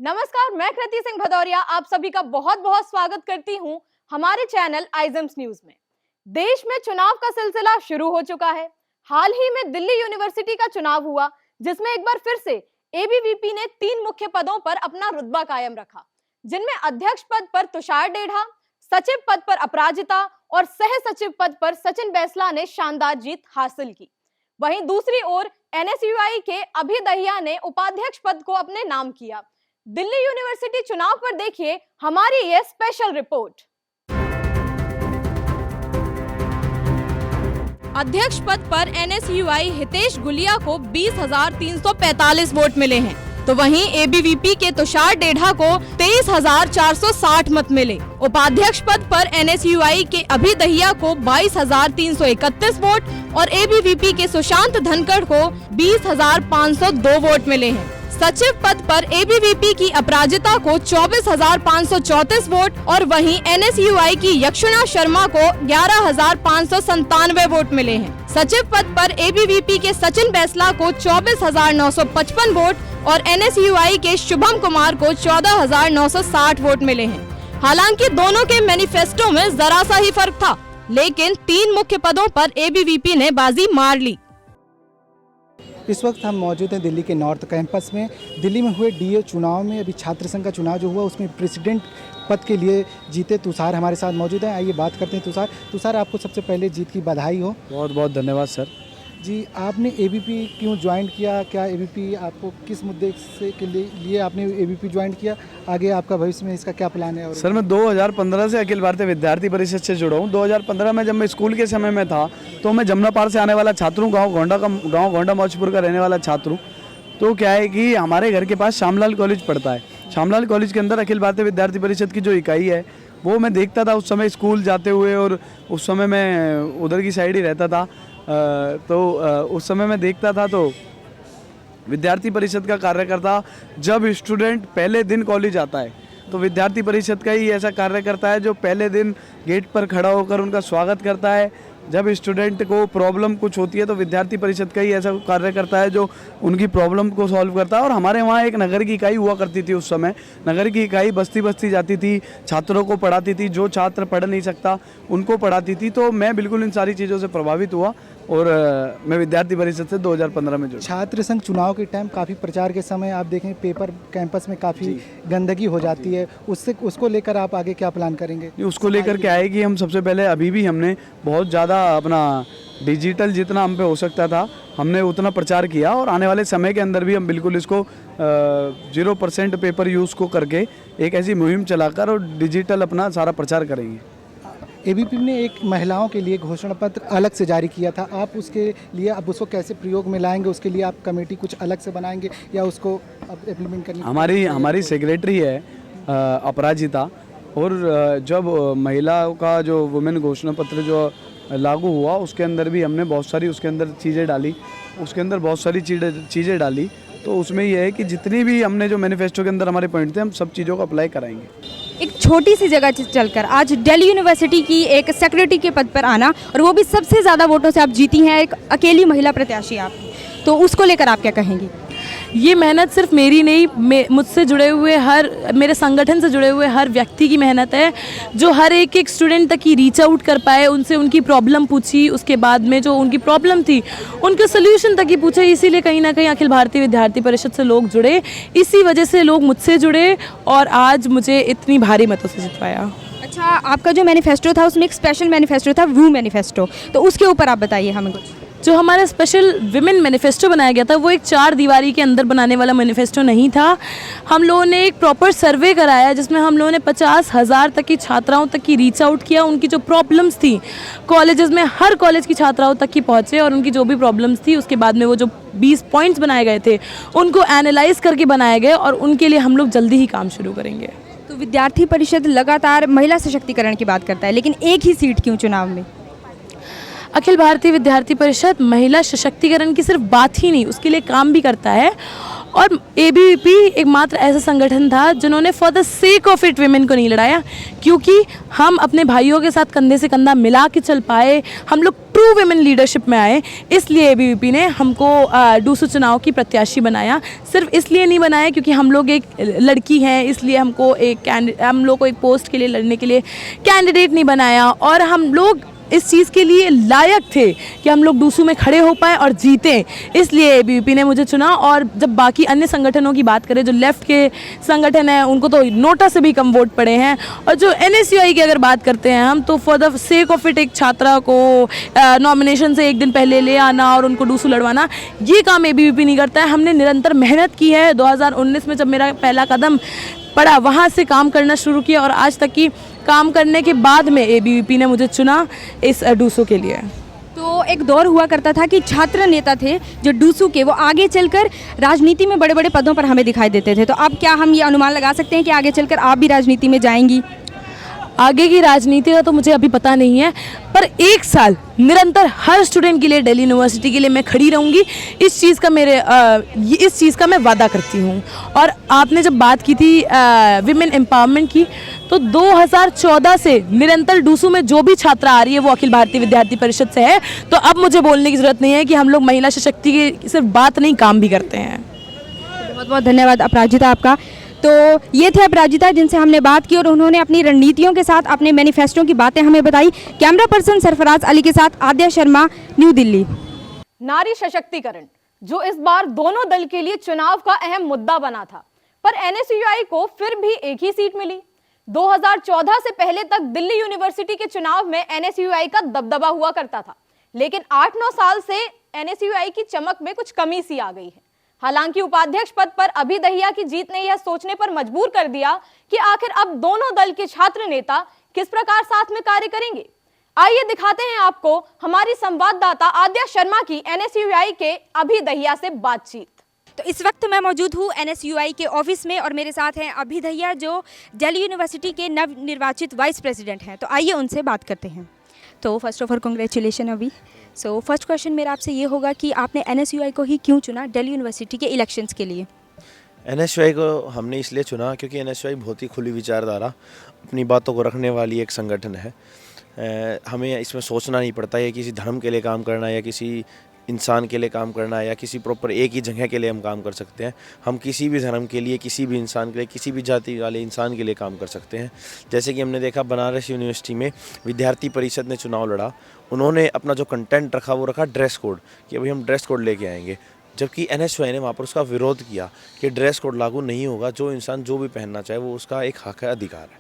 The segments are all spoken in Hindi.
नमस्कार, मैं कृति सिंह भदौरिया आप सभी का बहुत बहुत स्वागत करती हूं हमारे चैनल आइजम्स न्यूज में। देश में चुनाव का सिलसिला शुरू हो चुका है। हाल ही में दिल्ली यूनिवर्सिटी का चुनाव हुआ, जिसमें एक बार फिर से एबीवीपी ने 3 मुख्य पदों पर अपना रुतबा कायम रखा, जिनमें अध्यक्ष पद पर तुषार डेढ़ा, सचिव पद पर अपराजिता और सह सचिव पद पर सचिन बैसला ने शानदार जीत हासिल की। वहीं दूसरी ओर एनएसयूआई के अभय दहिया ने उपाध्यक्ष पद को अपने नाम किया। दिल्ली यूनिवर्सिटी चुनाव पर देखिए हमारी ये स्पेशल रिपोर्ट। अध्यक्ष पद पर एनएसयूआई हितेश गुलिया को 20,345 वोट मिले हैं, तो वहीं एबीवीपी के तुषार डेढ़ा को 23,460 मत मिले। उपाध्यक्ष पद पर एनएसयूआई के अभय दहिया को 22,331 वोट और एबीवीपी के सुशांत धनखड़ को 20,502 वोट मिले हैं। सचिव पद पर एबीवीपी की अपराजिता को 24,534 वोट और वहीं एनएसयूआई की यक्षुणा शर्मा को 11,597 वोट मिले हैं। सचिव पद पर एबीवीपी के सचिन बैसला को 24,955 वोट और एनएसयूआई के शुभम कुमार को 14,960 वोट मिले हैं। हालांकि दोनों के मैनिफेस्टो में जरा सा ही फर्क था, लेकिन 3 मुख्य पदों पर एबीवीपी ने बाजी मार ली। इस वक्त हम मौजूद हैं दिल्ली के नॉर्थ कैंपस में। दिल्ली में हुए डीए चुनाव में अभी छात्र संघ का चुनाव जो हुआ उसमें प्रेसिडेंट पद के लिए जीते तुषार हमारे साथ मौजूद हैं। आइए बात करते हैं तुषार, आपको सबसे पहले जीत की बधाई हो। बहुत बहुत धन्यवाद सर जी। आपने एबीपी क्यों ज्वाइन किया? क्या एबीपी आपको किस मुद्दे से के लिए आपने एबीपी ज्वाइन किया? आगे आपका भविष्य में इसका क्या प्लान है? सर मैं 2015 से अखिल भारतीय विद्यार्थी परिषद से जुड़ा हूँ। 2015 में जब मैं स्कूल के समय में था तो मैं जमुना पार से आने वाला छात्र हूँ, गाँव गोंडा मौजपुर का रहने वाला छात्र हूँ। तो क्या है कि हमारे घर के पास श्यामलाल कॉलेज पड़ता है। श्यामलाल कॉलेज के अंदर अखिल भारतीय विद्यार्थी परिषद की जो इकाई है वो मैं देखता था उस समय स्कूल जाते हुए, और उस समय मैं उधर की साइड ही रहता था। उस समय मैं देखता था तो विद्यार्थी परिषद का कार्यकर्ता जब स्टूडेंट पहले दिन कॉलेज आता है तो विद्यार्थी परिषद का ही ऐसा कार्य करता है जो पहले दिन गेट पर खड़ा होकर उनका स्वागत करता है। जब स्टूडेंट को प्रॉब्लम कुछ होती है तो विद्यार्थी परिषद का ही ऐसा कार्य करता है जो उनकी प्रॉब्लम को सॉल्व करता है। और हमारे वहाँ एक नगर की इकाई हुआ करती थी। उस समय नगर की इकाई बस्ती बस्ती जाती थी, छात्रों को पढ़ाती थी, जो छात्र पढ़ नहीं सकता उनको पढ़ाती थी। तो मैं बिल्कुल इन सारी चीज़ों से प्रभावित हुआ और मैं विद्यार्थी परिषद से 2015 में जुड़ा। छात्र संघ चुनाव के टाइम काफ़ी प्रचार के समय आप देखें पेपर कैंपस में काफ़ी गंदगी हो जाती है, उसको लेकर आप आगे क्या प्लान करेंगे? उसको लेकर क्या है कि हम सबसे पहले अभी भी हमने बहुत ज़्यादा अपना डिजिटल जितना हम पे हो सकता था हमने उतना प्रचार किया, और आने वाले समय के अंदर भी हम बिल्कुल इसको 0% पेपर यूज़ को करके एक ऐसी मुहिम चलाकर और डिजिटल अपना सारा प्रचार करेंगे। एबीपी ने एक महिलाओं के लिए घोषणा पत्र अलग से जारी किया था, आप उसके लिए अब उसको कैसे प्रयोग में लाएंगे? उसके लिए आप कमेटी कुछ अलग से बनाएंगे या उसको अब इम्प्लीमेंट करनी? हमारी सेक्रेटरी है अपराजिता, और जब महिलाओं का जो वुमेन घोषणा पत्र जो लागू हुआ उसके अंदर भी हमने बहुत सारी उसके अंदर चीज़ें डाली। तो उसमें यह है कि जितनी भी हमने जो मैनिफेस्टो के अंदर हमारे पॉइंट थे हम सब चीज़ों को अप्लाई कराएंगे। एक छोटी सी जगह से चलकर आज दिल्ली यूनिवर्सिटी की एक सेक्रेटरी के पद पर आना, और वो भी सबसे ज़्यादा वोटों से आप जीती हैं, एक अकेली महिला प्रत्याशी आप, तो उसको लेकर आप क्या कहेंगी? ये मेहनत सिर्फ मेरी नहीं, मुझसे जुड़े हुए मेरे संगठन से जुड़े हुए हर व्यक्ति की मेहनत है, जो हर एक स्टूडेंट तक ही रीच आउट कर पाए, उनसे उनकी प्रॉब्लम पूछी, उसके बाद में जो उनकी प्रॉब्लम थी उनके सोल्यूशन तक ही पूछे। इसीलिए कहीं ना कहीं अखिल भारतीय विद्यार्थी परिषद से लोग जुड़े, इसी वजह से लोग मुझसे जुड़े और आज मुझे इतनी भारी मतों से जितवाया। अच्छा, आपका जो मैनिफेस्टो था उसमें एक स्पेशल मैनिफेस्टो था, वू मैनिफेस्टो, तो उसके ऊपर आप बताइए हमें कुछ। जो हमारा स्पेशल विमेन मैनिफेस्टो बनाया गया था वो एक 4 दीवारी के अंदर बनाने वाला मैनिफेस्टो नहीं था। हम लोगों ने एक प्रॉपर सर्वे कराया जिसमें हम लोगों ने 50,000 तक की छात्राओं तक की रीच आउट किया। उनकी जो प्रॉब्लम्स थी कॉलेजेस में हर कॉलेज की छात्राओं तक की पहुँचे, और उनकी जो भी प्रॉब्लम्स थी उसके बाद में वो जो 20 पॉइंट्स बनाए गए थे उनको एनालाइज करके बनाए गए, और उनके लिए हम लोग जल्दी ही काम शुरू करेंगे। तो विद्यार्थी परिषद लगातार महिला सशक्तिकरण की बात करता है, लेकिन एक ही सीट क्यों चुनाव में? अखिल भारतीय विद्यार्थी परिषद महिला सशक्तिकरण की सिर्फ बात ही नहीं, उसके लिए काम भी करता है। और एबीवीपी एकमात्र ऐसा संगठन था जिन्होंने for the sake of it women को नहीं लड़ाया, क्योंकि हम अपने भाइयों के साथ कंधे से कंधा मिला के चल पाए, हम लोग ट्रू विमेन लीडरशिप में आए। इसलिए एबीवीपी ने हमको डूसू चुनाव की प्रत्याशी बनाया। सिर्फ इसलिए नहीं बनाया क्योंकि हम लोग एक लड़की हैं, इसलिए हम लोग को एक पोस्ट के लिए लड़ने के लिए कैंडिडेट नहीं बनाया, और हम लोग इस चीज़ के लिए लायक थे कि हम लोग डूसू में खड़े हो पाए और जीतें, इसलिए एबीवीपी ने मुझे चुना। और जब बाकी अन्य संगठनों की बात करें, जो लेफ़्ट के संगठन हैं, उनको तो नोटा से भी कम वोट पड़े हैं। और जो एनएसयूआई की अगर बात करते हैं हम, तो for the sake of it एक छात्रा को नॉमिनेशन से एक दिन पहले ले आना और उनको डूसू लड़वाना, ये काम एबीवीपी नहीं करता है। हमने निरंतर मेहनत की है। 2019 में जब मेरा पहला कदम पड़ा, वहाँ से काम करना शुरू किया, और आज तक की काम करने के बाद में एबीवीपी ने मुझे चुना इस डूसू के लिए। तो एक दौर हुआ करता था कि छात्र नेता थे जो डूसू के, वो आगे चलकर राजनीति में बड़े बड़े पदों पर हमें दिखाई देते थे। तो अब क्या हम ये अनुमान लगा सकते हैं कि आगे चलकर आप भी राजनीति में जाएंगी? आगे की राजनीति का तो मुझे अभी पता नहीं है, पर एक साल निरंतर हर स्टूडेंट के लिए दिल्ली यूनिवर्सिटी के लिए मैं खड़ी रहूँगी। इस चीज़ का मैं वादा करती हूँ। और आपने जब बात की थी विमेन एम्पावरमेंट की, तो 2014 से निरंतर डूसू में जो भी छात्रा आ रही है वो अखिल भारतीय विद्यार्थी परिषद से है। तो अब मुझे बोलने की ज़रूरत नहीं है कि हम लोग महिला सशक्ति की सिर्फ बात नहीं, काम भी करते हैं। बहुत बहुत धन्यवाद अपराजिता आपका। तो ये थे अपराजिता जिनसे हमने बात की, और उन्होंने अपनी रणनीतियों के साथ अपने मैनिफेस्टो की बातें हमें बताई। कैमरा पर्सन सरफराज अली के साथ आद्या शर्मा, न्यू दिल्ली। नारी सशक्तिकरण जो इस बार दोनों दल के लिए चुनाव का अहम मुद्दा बना था, पर एनएसयूआई को फिर भी एक ही सीट मिली। 2014 से पहले तक दिल्ली यूनिवर्सिटी के चुनाव में एनएसयूआई का दबदबा हुआ करता था, लेकिन 8-9 साल से एनएसयूआई की चमक में कुछ कमी सी आ गई है। हालांकि उपाध्यक्ष पद पर अभी दहिया की जीत ने यह सोचने पर मजबूर कर दिया कि आखिर अब दोनों दल के छात्र नेता किस प्रकार साथ में कार्य करेंगे। आइए दिखाते हैं आपको हमारी संवाददाता आद्या शर्मा की एनएसयूआई के अभी दहिया से बातचीत। तो इस वक्त मैं मौजूद हूँ एनएसयूआई के ऑफिस में, और मेरे साथ हैं अभी दहिया जो दिल्ली यूनिवर्सिटी के नव निर्वाचित वाइस प्रेसिडेंट हैं। तो आइए उनसे बात करते हैं। तो फर्स्ट ऑफ ऑल कांग्रेचुलेशन अभी। सो फर्स्ट क्वेश्चन मेरा आपसे ये होगा कि आपने एनएसयूआई को ही क्यों चुना दिल्ली यूनिवर्सिटी के इलेक्शंस के लिए? एनएसयूआई को हमने इसलिए चुना क्योंकि एनएसयूआई बहुत ही खुली विचारधारा, अपनी बातों को रखने वाली एक संगठन है। हमें इसमें सोचना नहीं पड़ता है किसी धर्म के लिए काम करना है या किसी इंसान के लिए काम करना है या किसी प्रॉपर एक ही जगह के लिए हम काम कर सकते हैं। हम किसी भी धर्म के लिए, किसी भी इंसान के लिए, किसी भी जाति वाले इंसान के लिए काम कर सकते हैं। जैसे कि हमने देखा बनारस यूनिवर्सिटी में विद्यार्थी परिषद ने चुनाव लड़ा, उन्होंने अपना जो कंटेंट रखा वो रखा ड्रेस कोड, कि अभी हम ड्रेस कोड लेके आएंगे, जबकि एनएसयूआई ने वहाँ पर उसका विरोध किया कि ड्रेस कोड लागू नहीं होगा, जो इंसान जो भी पहनना चाहे वो उसका एक हक है, अधिकार है।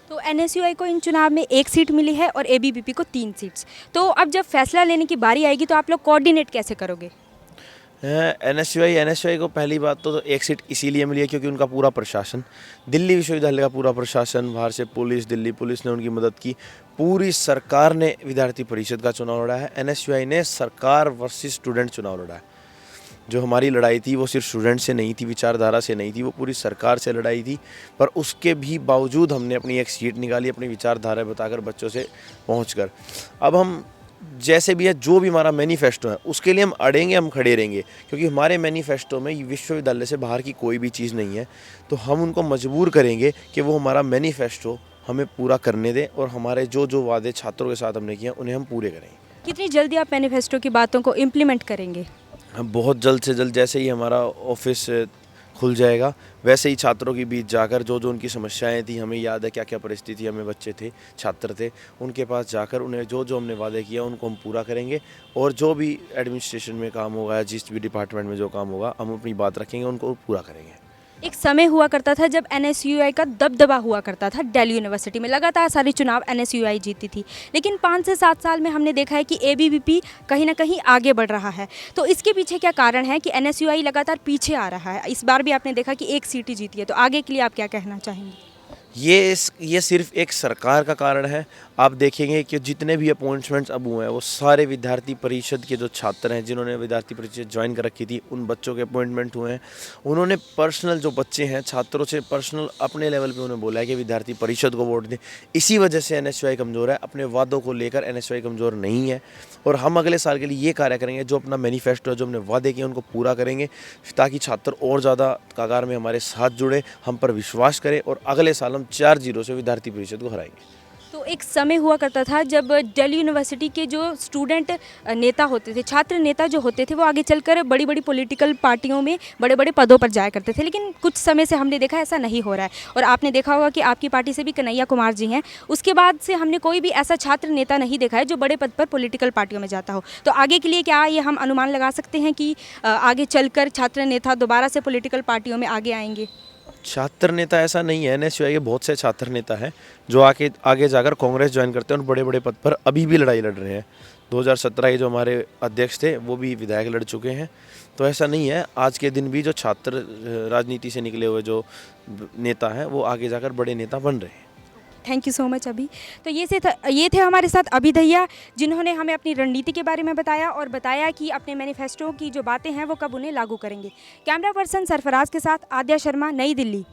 तो एनएसयूआई को इन चुनाव में 1 सीट मिली है और एबीवीपी को 3 सीट्स। तो अब जब फैसला लेने की बारी आएगी तो आप लोग कोऑर्डिनेट कैसे करोगे? एनएसयूआई को पहली बात तो 1 सीट इसीलिए मिली है क्योंकि उनका पूरा प्रशासन, दिल्ली विश्वविद्यालय का पूरा प्रशासन, बाहर से पुलिस, दिल्ली पुलिस ने उनकी मदद की। पूरी सरकार ने विद्यार्थी परिषद का चुनाव लड़ा है। एनएसयूआई ने सरकार वर्सेस स्टूडेंट चुनाव लड़ा है। जो हमारी लड़ाई थी वो सिर्फ स्टूडेंट से नहीं थी, विचारधारा से नहीं थी, वो पूरी सरकार से लड़ाई थी। पर उसके भी बावजूद हमने अपनी 1 सीट निकाली, अपनी विचारधारा बताकर, बच्चों से पहुंचकर। अब हम जैसे भी है, जो भी हमारा मैनिफेस्टो है उसके लिए हम अड़ेंगे, हम खड़े रहेंगे, क्योंकि हमारे मैनिफेस्टो में विश्वविद्यालय से बाहर की कोई भी चीज़ नहीं है। तो हम उनको मजबूर करेंगे कि वो हमारा मैनिफेस्टो हमें पूरा करने दें और हमारे जो वादे छात्रों के साथ हमने किए उन्हें हम पूरे करेंगे। कितनी जल्दी आप मैनिफेस्टो की बातों को इम्प्लीमेंट करेंगे? हम बहुत जल्द से जल्द, जैसे ही हमारा ऑफिस खुल जाएगा वैसे ही छात्रों के बीच जाकर जो उनकी समस्याएं थी, हमें याद है क्या क्या परिस्थिति हमें बच्चे थे, छात्र थे, उनके पास जाकर उन्हें जो हमने वादे किया उनको हम पूरा करेंगे। और जो भी एडमिनिस्ट्रेशन में काम होगा या जिस भी डिपार्टमेंट में जो काम होगा हम अपनी बात रखेंगे, उनको पूरा करेंगे। एक समय हुआ करता था जब एनएसयूआई का दबदबा हुआ करता था दिल्ली यूनिवर्सिटी में, लगातार सारे चुनाव एनएसयूआई जीती थी, लेकिन 5 से 7 साल में हमने देखा है कि एबीवीपी कहीं ना कहीं आगे बढ़ रहा है। तो इसके पीछे क्या कारण है कि एनएसयूआई लगातार पीछे आ रहा है? इस बार भी आपने देखा कि 1 सीट ही जीती है, तो आगे के लिए आप क्या कहना चाहेंगे? ये सिर्फ एक सरकार का कारण है। आप देखेंगे कि जितने भी अपॉइंटमेंट्स अब हुए हैं वो सारे विद्यार्थी परिषद के जो छात्र हैं जिन्होंने विद्यार्थी परिषद ज्वाइन कर रखी थी उन बच्चों के अपॉइंटमेंट हुए हैं। उन्होंने पर्सनल जो बच्चे हैं छात्रों से पर्सनल अपने लेवल पे उन्होंने बोला है कि विद्यार्थी परिषद को वोट दें। इसी वजह से NSUI कमज़ोर है। अपने वादों को लेकर NSUI कमज़ोर नहीं है और हम अगले साल के लिए ये कार्य करेंगे, जो अपना मैनिफेस्टो जो हमने वादे किए उनको पूरा करेंगे ताकि छात्र और ज़्यादा कगार में हमारे साथ जुड़े, हम पर विश्वास करें और अगले साल हम 4-0 से विद्यार्थी परिषद को हराएंगे। तो एक समय हुआ करता था जब दिल्ली यूनिवर्सिटी के जो स्टूडेंट नेता होते थे, छात्र नेता जो होते थे, वो आगे चलकर बड़ी बड़ी पॉलिटिकल पार्टियों में बड़े बड़े पदों पर जाया करते थे, लेकिन कुछ समय से हमने देखा ऐसा नहीं हो रहा है। और आपने देखा होगा कि आपकी पार्टी से भी कन्हैया कुमार जी हैं, उसके बाद से हमने कोई भी ऐसा छात्र नेता नहीं देखा है जो बड़े पद पर पॉलिटिकल पार्टियों में जाता हो। तो आगे के लिए क्या ये हम अनुमान लगा सकते हैं कि आगे चलकर छात्र नेता दोबारा से पॉलिटिकल पार्टियों में आगे आएंगे? छात्र नेता ऐसा नहीं है, NSUI के बहुत से छात्र नेता हैं जो आगे जाकर कांग्रेस ज्वाइन करते हैं और बड़े बड़े पद पर अभी भी लड़ाई लड़ रहे हैं। 2017 के जो हमारे अध्यक्ष थे वो भी विधायक लड़ चुके हैं। तो ऐसा नहीं है, आज के दिन भी जो छात्र राजनीति से निकले हुए जो नेता हैं वो आगे जाकर बड़े नेता बन रहे हैं। थैंक यू सो मच अभी। तो ये थे हमारे साथ अभी भैया, जिन्होंने हमें अपनी रणनीति के बारे में बताया और बताया कि अपने मैनिफेस्टो की जो बातें हैं वो कब उन्हें लागू करेंगे। कैमरा पर्सन सरफराज के साथ आद्या शर्मा, नई दिल्ली।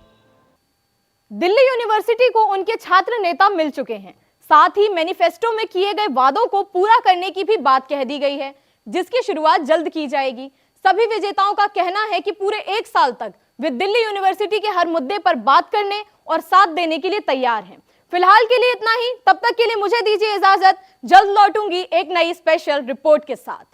दिल्ली यूनिवर्सिटी को उनके छात्र नेता मिल चुके हैं, साथ ही मैनिफेस्टो में किए गए वादों को पूरा करने की भी बात कह दी गई है, जिसकी शुरुआत जल्द की जाएगी। सभी विजेताओं का कहना है कि पूरे 1 साल तक वे दिल्ली यूनिवर्सिटी के हर मुद्दे पर बात करने और साथ देने के लिए तैयार हैं। फिलहाल के लिए इतना ही, तब तक के लिए मुझे दीजिए इजाजत। जल्द लौटूंगी एक नई स्पेशल रिपोर्ट के साथ।